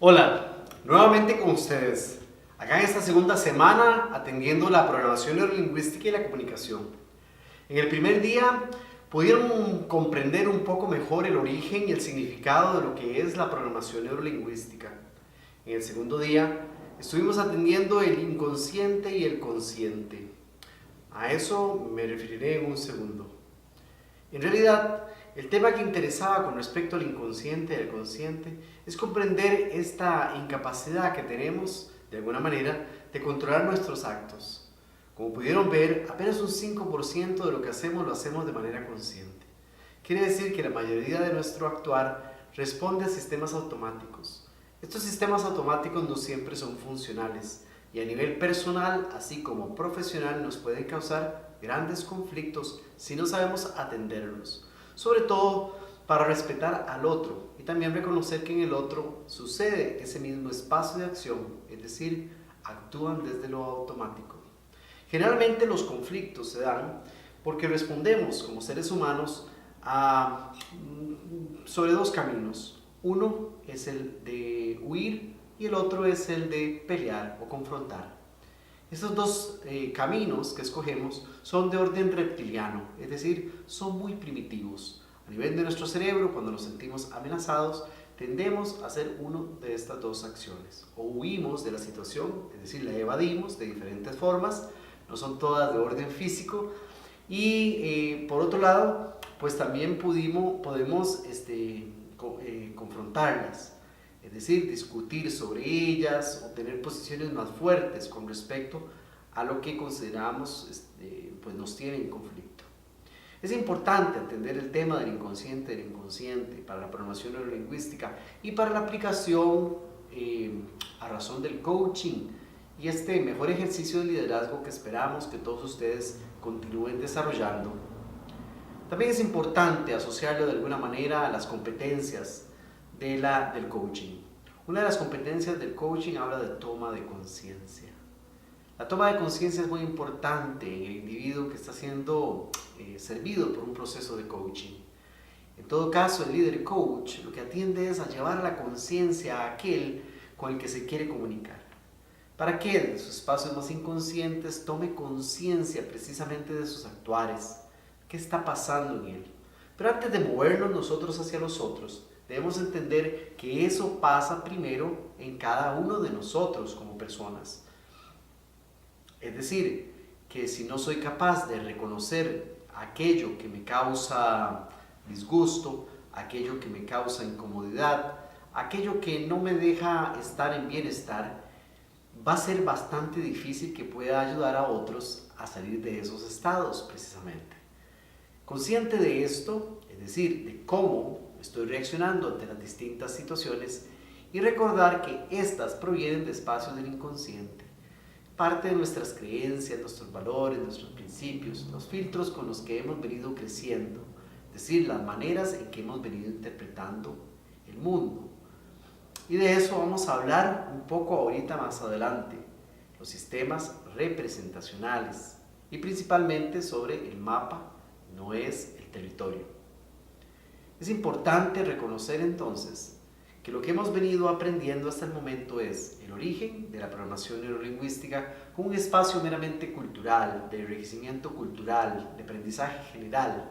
Hola, nuevamente con ustedes, acá en esta segunda semana atendiendo la programación neurolingüística y la comunicación. En el primer día pudieron comprender un poco mejor el origen y el significado de lo que es la programación neurolingüística. En el segundo día estuvimos atendiendo el inconsciente y el consciente. A eso me referiré en un segundo. En realidad, el tema que interesaba con respecto al inconsciente y al consciente es comprender esta incapacidad que tenemos, de alguna manera, de controlar nuestros actos. Como pudieron ver, apenas un 5% de lo que hacemos lo hacemos de manera consciente. Quiere decir que la mayoría de nuestro actuar responde a sistemas automáticos. Estos sistemas automáticos no siempre son funcionales y a nivel personal, así como profesional, nos pueden causar grandes conflictos si no sabemos atenderlos. Sobre todo para respetar al otro y también reconocer que en el otro sucede ese mismo espacio de acción, es decir, actúan desde lo automático. Generalmente los conflictos se dan porque respondemos como seres humanos sobre dos caminos. Uno es el de huir y el otro es el de pelear o confrontar. Estos dos caminos que escogemos son de orden reptiliano, es decir, son muy primitivos. A nivel de nuestro cerebro, cuando nos sentimos amenazados, tendemos a hacer una de estas dos acciones. O huimos de la situación, es decir, la evadimos de diferentes formas, no son todas de orden físico. Y por otro lado, pues también podemos confrontarlas. Es decir, discutir sobre ellas o tener posiciones más fuertes con respecto a lo que consideramos pues nos tiene en conflicto. Es importante entender el tema del inconsciente del inconsciente para la programación neurolingüística y para la aplicación a razón del coaching y este mejor ejercicio de liderazgo que esperamos que todos ustedes continúen desarrollando. También es importante asociarlo de alguna manera a las competencias del coaching. Una de las competencias del coaching habla de toma de conciencia. La toma de conciencia es muy importante en el individuo que está siendo servido por un proceso de coaching. En todo caso, el líder coach lo que atiende es a llevar la conciencia a aquel con el que se quiere comunicar, para que en sus espacios más inconscientes tome conciencia precisamente de sus actuares, qué está pasando en él. Pero antes de movernos nosotros hacia los otros, debemos entender que eso pasa primero en cada uno de nosotros como personas. Es decir, que si no soy capaz de reconocer aquello que me causa disgusto, aquello que me causa incomodidad, aquello que no me deja estar en bienestar, va a ser bastante difícil que pueda ayudar a otros a salir de esos estados precisamente. Consciente de esto, es decir, de cómo estoy reaccionando ante las distintas situaciones y recordar que estas provienen de espacios del inconsciente, parte de nuestras creencias, nuestros valores, nuestros principios, los filtros con los que hemos venido creciendo, es decir, las maneras en que hemos venido interpretando el mundo. Y de eso vamos a hablar un poco ahorita más adelante, los sistemas representacionales y principalmente sobre el mapa, no es el territorio. Es importante reconocer entonces que lo que hemos venido aprendiendo hasta el momento es el origen de la programación neurolingüística como un espacio meramente cultural, de enriquecimiento cultural, de aprendizaje general.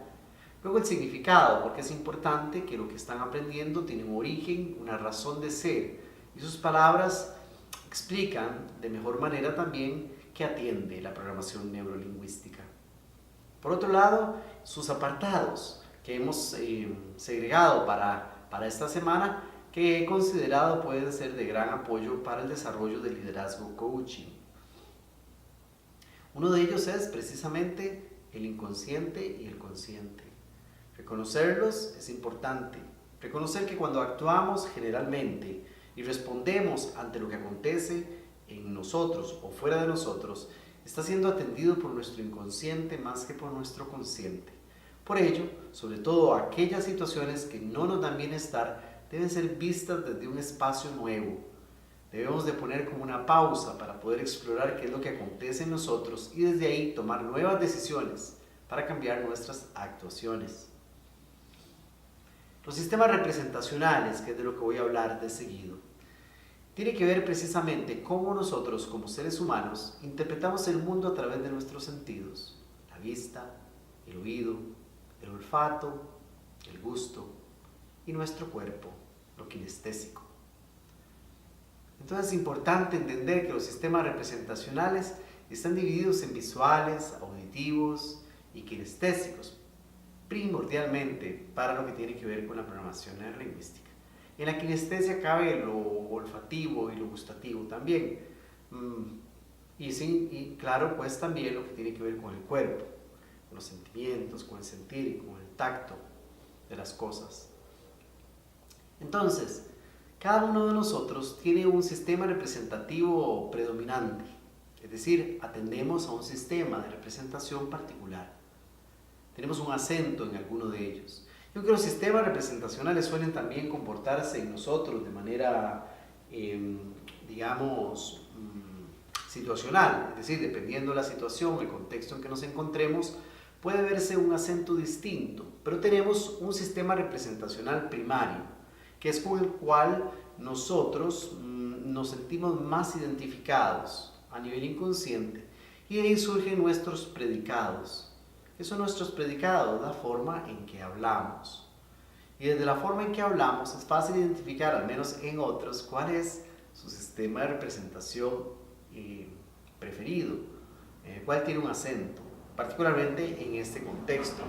Luego el significado, porque es importante que lo que están aprendiendo tiene un origen, una razón de ser, y sus palabras explican de mejor manera también que atiende la programación neurolingüística. Por otro lado, sus apartados que hemos segregado para esta semana, que he considerado pueden ser de gran apoyo para el desarrollo del liderazgo coaching. Uno de ellos es precisamente el inconsciente y el consciente. Reconocerlos es importante. Reconocer que cuando actuamos generalmente y respondemos ante lo que acontece en nosotros o fuera de nosotros, está siendo atendido por nuestro inconsciente más que por nuestro consciente. Por ello, sobre todo aquellas situaciones que no nos dan bienestar deben ser vistas desde un espacio nuevo. Debemos de poner como una pausa para poder explorar qué es lo que acontece en nosotros y desde ahí tomar nuevas decisiones para cambiar nuestras actuaciones. Los sistemas representacionales, que es de lo que voy a hablar de seguido. tiene que ver precisamente cómo nosotros como seres humanos interpretamos el mundo a través de nuestros sentidos, la vista, el oído, el olfato, el gusto y nuestro cuerpo, lo kinestésico. Entonces es importante entender que los sistemas representacionales están divididos en visuales, auditivos y kinestésicos, primordialmente para lo que tiene que ver con la programación neurolingüística. En la kinestesia cabe lo olfativo y lo gustativo también. Y claro, pues también lo que tiene que ver con el cuerpo, con los sentimientos, con el sentir y con el tacto de las cosas. Entonces, cada uno de nosotros tiene un sistema representativo predominante, es decir, atendemos a un sistema de representación particular. Tenemos un acento en alguno de ellos. Yo creo que los sistemas representacionales suelen también comportarse en nosotros de manera, digamos, situacional, es decir, dependiendo de la situación, el contexto en que nos encontremos, puede verse un acento distinto, pero tenemos un sistema representacional primario, que es con el cual nosotros nos sentimos más identificados a nivel inconsciente, y de ahí surgen nuestros predicados. ¿Qué son nuestros predicados? La forma en que hablamos. Y desde la forma en que hablamos es fácil identificar, al menos en otros, cuál es su sistema de representación preferido, cuál tiene un acento, particularmente en este contexto,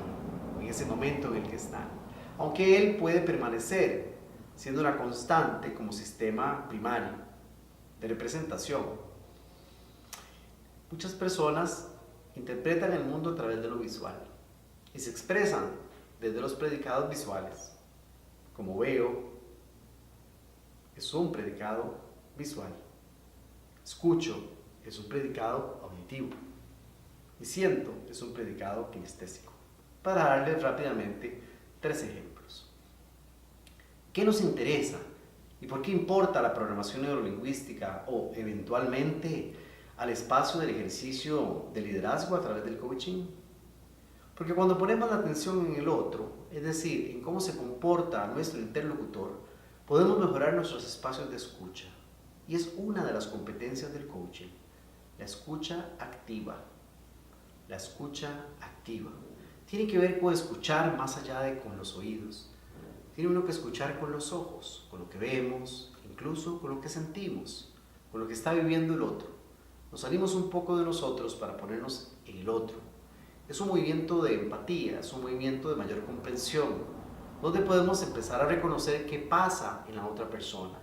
en ese momento en el que están. Aunque él puede permanecer siendo una constante como sistema primario de representación. Muchas personas interpretan el mundo a través de lo visual y se expresan desde los predicados visuales. Como veo, es un predicado visual. Escucho, es un predicado auditivo. Y siento, es un predicado kinestésico. Para darles rápidamente 3 ejemplos. ¿Qué nos interesa? ¿Y por qué importa la programación neurolingüística o eventualmente al espacio del ejercicio de liderazgo a través del coaching? Porque cuando ponemos la atención en el otro, es decir, en cómo se comporta nuestro interlocutor, podemos mejorar nuestros espacios de escucha. Y es una de las competencias del coaching, la escucha activa. La escucha activa tiene que ver con escuchar más allá de con los oídos. Tiene uno que escuchar con los ojos, con lo que vemos, incluso con lo que sentimos, con lo que está viviendo el otro. Nos salimos un poco de nosotros para ponernos en el otro. Es un movimiento de empatía, es un movimiento de mayor comprensión, donde podemos empezar a reconocer qué pasa en la otra persona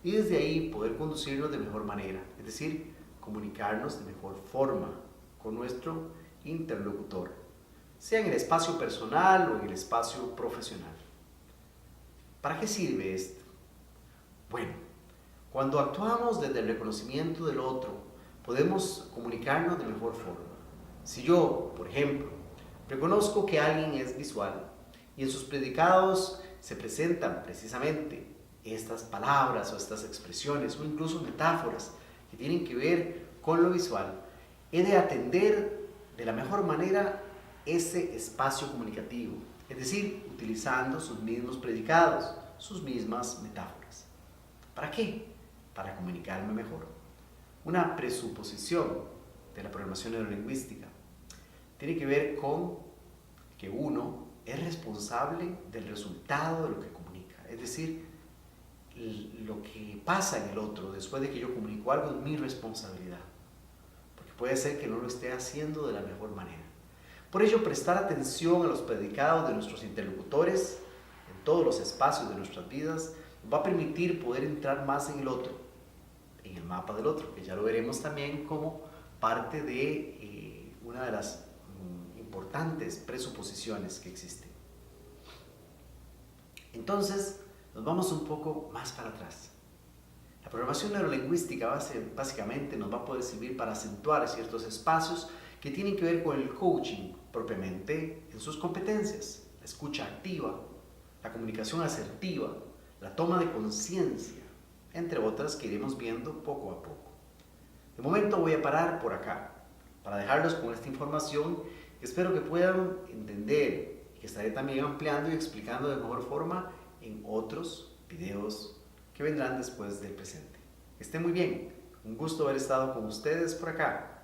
y desde ahí poder conducirnos de mejor manera, es decir, comunicarnos de mejor forma con nuestro interlocutor, sea en el espacio personal o en el espacio profesional. ¿Para qué sirve esto? Bueno, cuando actuamos desde el reconocimiento del otro, podemos comunicarnos de mejor forma. Si yo, por ejemplo, reconozco que alguien es visual y en sus predicados se presentan precisamente estas palabras o estas expresiones o incluso metáforas que tienen que ver con lo visual, he de atender de la mejor manera ese espacio comunicativo, es decir, utilizando sus mismos predicados, sus mismas metáforas. ¿Para qué? Para comunicarme mejor. Una presuposición de la programación neurolingüística tiene que ver con que uno es responsable del resultado de lo que comunica, es decir, lo que pasa en el otro después de que yo comunico algo es mi responsabilidad, porque puede ser que no lo esté haciendo de la mejor manera. Por ello, prestar atención a los predicados de nuestros interlocutores en todos los espacios de nuestras vidas nos va a permitir poder entrar más en el otro, en el mapa del otro, que ya lo veremos también como parte de una de las importantes presuposiciones que existen. Entonces, nos vamos un poco más para atrás. La programación neurolingüística básicamente nos va a poder servir para acentuar ciertos espacios que tienen que ver con el coaching propiamente en sus competencias, la escucha activa, la comunicación asertiva, la toma de conciencia, entre otras que iremos viendo poco a poco. De momento voy a parar por acá para dejarlos con esta información que espero que puedan entender y que estaré también ampliando y explicando de mejor forma en otros videos que vendrán después del presente. Estén muy bien. Un gusto haber estado con ustedes por acá.